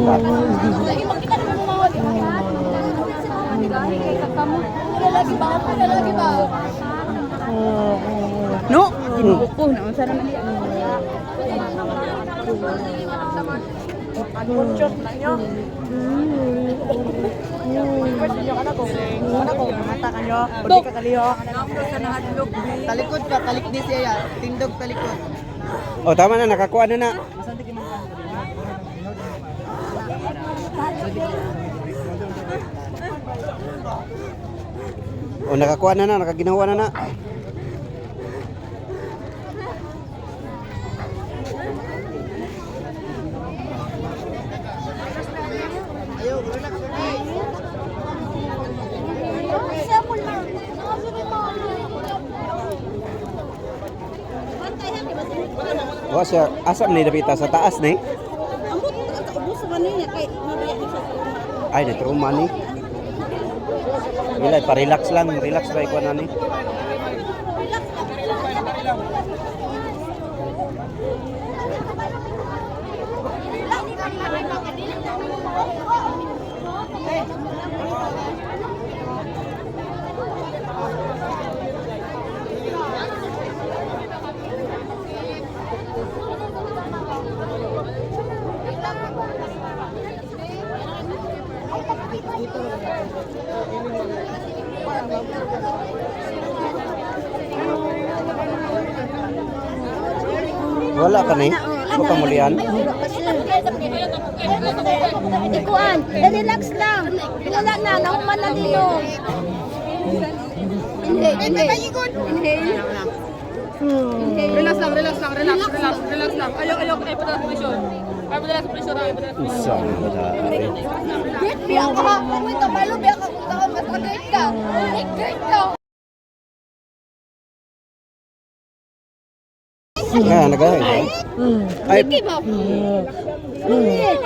Makita naman mo mga lagi ba? Lagi ba? No? Ginuko na. Unsa naman niya? Unchot na nyo. Question nyo ka na kung mata ka nyo, o di ka kaliho. Talikod pa, talik di siya. Tindog talikod. Oh, tama na, nakakuha na na. Oh, nakakuha na na, nakaginawa na na. Wah, siya asam ni dapita sa taas ni. Ay, na trauma ni. Bila pa-relax lang, relax ba iko na ni. Wala ka ni? Pamulian? Ikuan, relax lang. Wala na, nahuman na nino. Inhale. Relax lang. Ayaw, kaya pa presyon. Ay, padala sa presyon. Isang madari. Biyak ka ha. Kung ito, malo biyak ka. Kung ito, mas mag-guide ka. Guide ka. Nga, nagay. Ay, Sige ba? Guide.